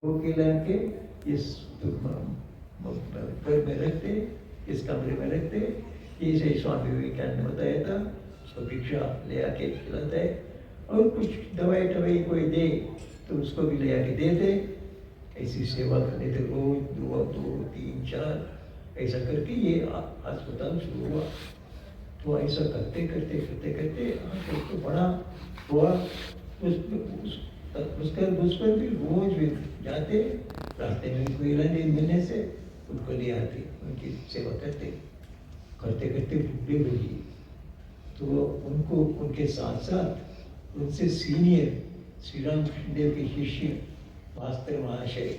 वो खिला के इस घर में रहते, इस कमरे में रहते। इसे स्वामी विवेकानंद ने बताया था, उसको भिक्षा ले आके खिलाता है, और कुछ दवाई टवाई कोई दे तो उसको भी ले आके देते। ऐसी सेवा करने थे रोज 2, 3, 4 ऐसा करके ये अस्पताल शुरू हुआ। तो ऐसा करते करते करते करते तो बड़ा हुआ। उस पर भी रोज भी जाते, रास्ते में कोई नहीं मिलने से उनको ले आते, उनकी सेवा करते करते करते बुढ़े हो गए। तो उनको उनके साथ साथ उनसे सीनियर श्री राम कृष्णदेव के शिष्य मास्टर महाशय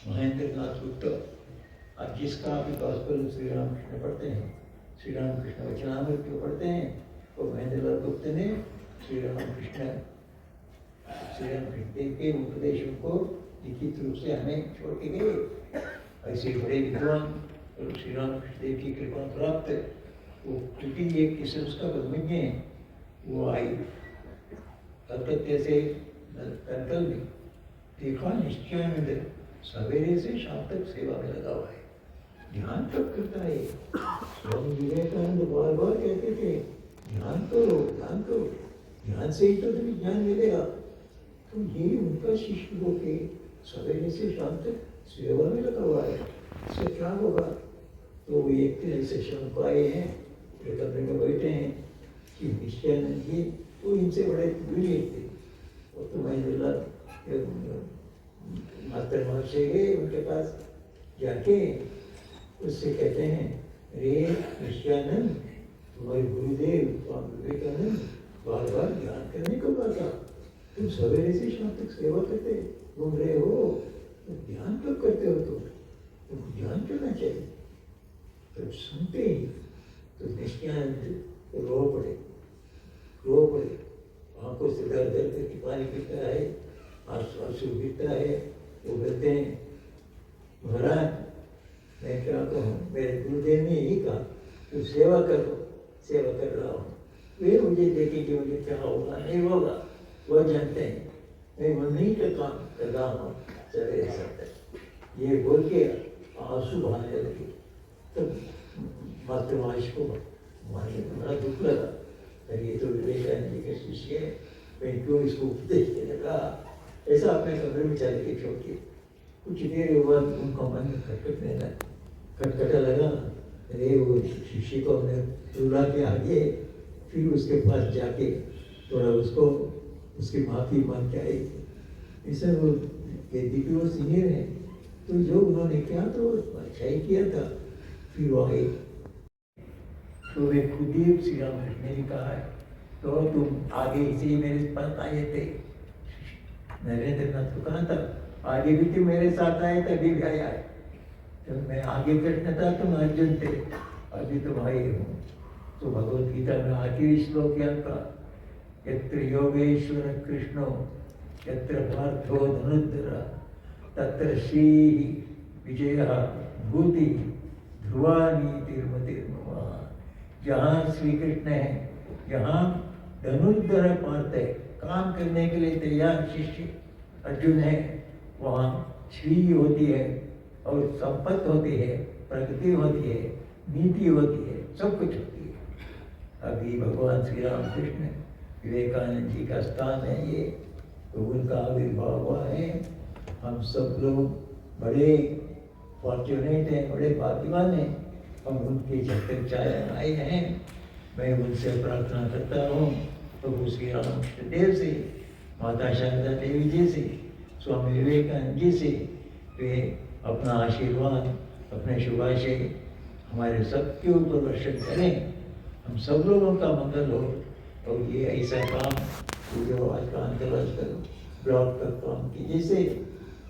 महेंद्र नाथ गुप्ता, अब जिसका आप गॉस्पेल श्री राम कृष्ण पढ़ते हैं, श्री राम कृष्ण वचनामृत जो पढ़ते हैं, वो महेंद्र नाथ गुप्ता ने श्री राम कृष्ण देव के उपदेशों को लिखित रूप से हमें छोड़ के गए। ऐसे बड़े विद्वान श्री राम कृष्ण देव की कृपा प्राप्त, वो क्योंकि एक किस्म उसका बदमज्ञ है, वो आई कलकत्ते से कंकल में देखा, निश्चय में सवेरे से शाम तक सेवा में लगा हुआ है, ध्यान तक करता है। स्वामी विवेकानंद बार बार कहते थे, ध्यान करो ध्यान करो, ध्यान से ही तो तुम्हें ज्ञान मिलेगा। तो ये उनका शिष्य होके सवेरे से शाम तक सेवा में लगा हुआ है, इससे क्या होगा। तो वो एक दिन ऐसे शंक आए हैं, एक कमरे में बैठे हैं कि निश्चयानंद जी वो इनसे बड़े जूनियर थे। वो तो मैं मास्टर महाशय गए उनके पास, जाके उससे कहते हैं, अरे निश्चयानंद, तुम्हारे गुरुदेव स्वामी विवेकानंद बार बार ध्यान करने को कहा, तुम सवेरे से शाम तक सेवा करते घूम रहे हो, तो ध्यान कब करते हो? तुमको ध्यान करना चाहिए। तो सुनते ही तो निश्चयानंद रो पड़े, आंखों से दर दर करके पानी गिरता है, आंसू गिरता है। वो कहते हैं, महाराज मैं क्या कहूँ, मेरे गुरुदेव ने यही कहा तो सेवा करो, सेवा कर रहा हूँ, वे मुझे देखेंगे मुझे क्या होगा नहीं होगा वो जानते हैं, मैं वो नहीं का काम कर रहा हूँ सवेरे सब। ये बोल के आंसू बहाने लगे। तब मातृभाष को बड़ा दुख लगा, ये तो विवेकानंद जी के शिष्य है, मैं क्यों इसको उपदेश देने लगा। ऐसा अपने कमरे में चल के छोड़ के कुछ देर बाद उनका मन खटखटा लगा। अरे वो शिष्य को हमने रुला के आगे, फिर उसके पास जाके थोड़ा उसको उसकी माफ़ी मांग के आई। ऐसा वो यद्यपि वो सीनियर है, तो जो उन्होंने किया तो अच्छा ही किया था। फिर वो आए तो वे खुद ही श्री राम कृष्ण ने कहा है, तो तुम आगे इसी मेरे पास आए थे, नरेंद्र नाथ को कहा था आगे भी तुम मेरे साथ आए तभी भी आया है, तो मैं आगे कृष्ण था तुम अर्जुन थे, अभी तुम आए हो। तो भगवद गीता में आखिरी श्लोक क्या था, यत्र योगेश्वर कृष्णो यत्र पार्थो धनुर्धर तत्र श्री विजय भूति ध्रुवा नीतिर्मतिर्मम। जहाँ श्री कृष्ण है, जहाँ धनुर्धर पार्थ है, काम करने के लिए तैयार शिष्य अर्जुन है, वहाँ श्री होती है और संपत्ति होती है, प्रगति होती है, नीति होती है, सब कुछ होती है। अभी भगवान श्री राम कृष्ण विवेकानंद जी का स्थान है ये, तो उनका आविर्भाव हुआ है। हम सब लोग बड़े फॉर्चुनेट हैं, बड़े भाग्यवान हैं, हम उनके छत्र छाया आए हैं। मैं उनसे प्रार्थना करता हूँ प्रभु श्री रामकृष्ण देव से, माता शारदा देवी जी से, स्वामी विवेकानंद जी से, वे अपना आशीर्वाद, अपने शुभाशय हमारे सबके ऊपर वर्षण करें, हम सब लोगों का मंगल हो। और ये ऐसा काम जो आज का अंतर्राष्ट्रीय ब्लॉक का काम की जैसे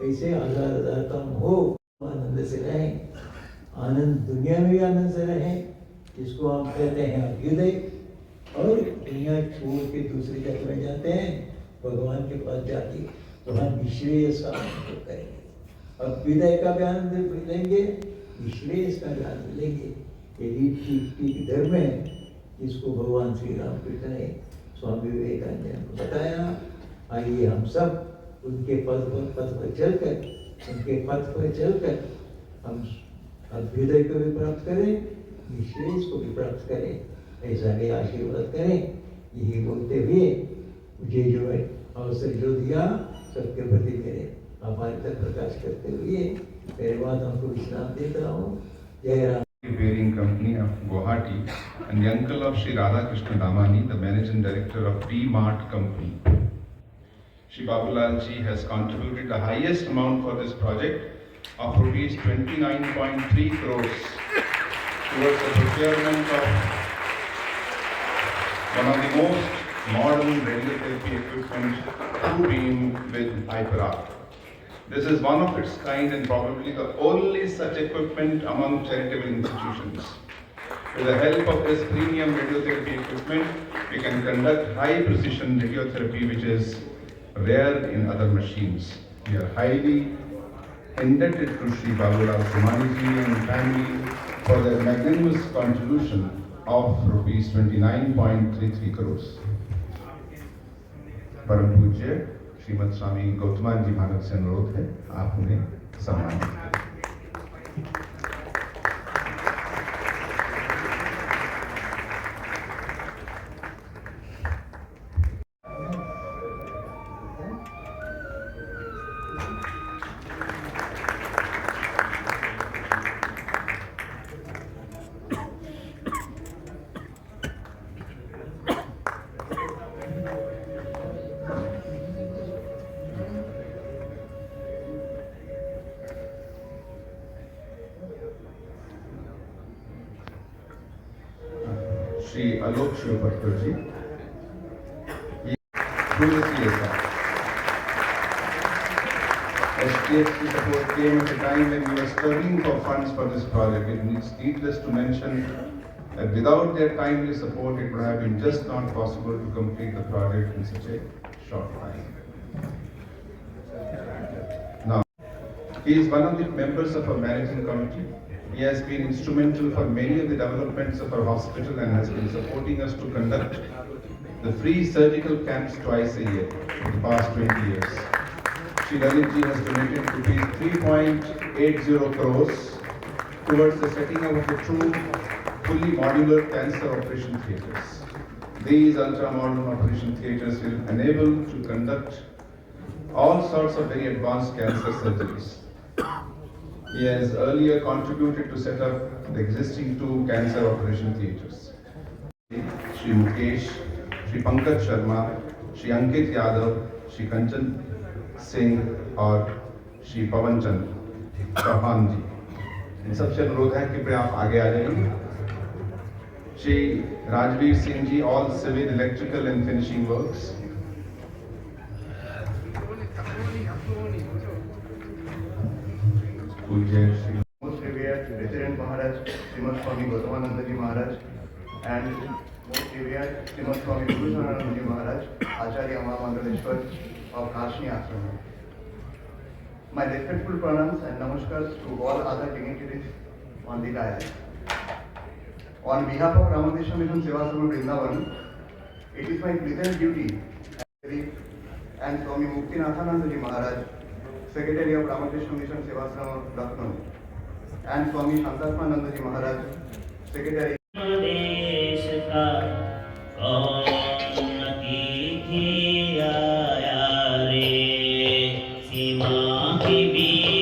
ऐसे हजार काम हो, आनंद से रहें, आनंद दुनिया में भी आनंद से रहें, जिसको हम कहते हैं अभ्युदय, और दुनिया छोड़ के दूसरी जगह में जाते हैं भगवान के पास जाके, तो हम निश्रेय का आनंद करेंगे, अभ्युदय का भी आनंद मिलेंगे, निश्रेय का भी आनंद मिलेंगे। यदि ठीक धर्म है जिसको भगवान श्री राम कृष्ण ने स्वामी विवेकानंद ने बताया। आइए हम सब उनके पथ पर चलकर, उनके पथ पर चलकर हम अभ्युदय को भी प्राप्त करें, विशेष को भी प्राप्त करें, ऐसा भी आशीर्वाद करें। यही बोलते हुए मुझे जो है अवसर जो दिया, सबके प्रति मेरे आभार तक प्रकाश करते हुए मेरे बातों को विश्राम देता हूँ। जय Ram. Bearing Company of Guwahati and the uncle of Sri Radhakrishna Damani, the managing director of D-Mart Company. Shri Babulal ji has contributed the highest amount for this project of rupees 29.3 crores towards the procurement of one of the most modern radiotherapy equipment, TrueBeam with HyperArc. This is one of its kind and probably the only such equipment among charitable institutions. With the help of this premium radiotherapy equipment, we can conduct high precision radiotherapy, which is rare in other machines. We are highly indebted to Sri Babulal Somani ji and family for their magnanimous contribution of rupees 29.33 crores. परम पूज्य श्रीमद स्वामी गौतमान जी महाराज से अनुरोध है, आप उन्हें सम्मानित करें। श्री आलोक शिवभट्टर जी, STFC support came at a time when we were struggling for funds for this project. It is needless to mention that without their timely support, it would have been just not possible to complete the project in such a short time. Now, he is one of the members of our managing committee. He has been instrumental for many of the developments of our hospital and has been supporting us to conduct the free surgical camps twice a year for the past 20 years. Shri Lalit ji has donated rupees 3.80 crores towards the setting up of the two fully modular cancer operation theatres. These ultra-modern operation theatres will enable to conduct all sorts of very advanced cancer surgeries. He has earlier contributed to set up the existing two cancer operation theatres. Shri Mukesh, Shri Pankaj Sharma, Shri Ankit Yadav, Shri Kanchan Singh और श्री पवन चंद्र चौहान जी, इन सबसे अनुरोध है कि आप आगे आ जाइए। Shri Rajveer Singh ji, all civil electrical and finishing works. Most revered Resident Maharaj, Srimad Swami Gautamananda Ji Maharaj, and most revered Srimad Swami Gurushanananda Ji Maharaj, Acharya Mahamandaleshwar of Kashni Ashram. My respectful pranams and namaskars to all other dignitaries on the dais. On behalf of Ramadesha Mission Sevasrama Vrindavan, it is my pleasant duty and Swami Muktinathananda Ji Maharaj, Secretary of Ramakrishna Mission Sevasrama Lucknow, and Swami Shantatmananda Ji Maharaj, Secretary. देश का कौन अतिथि आया रे, सीमा की भी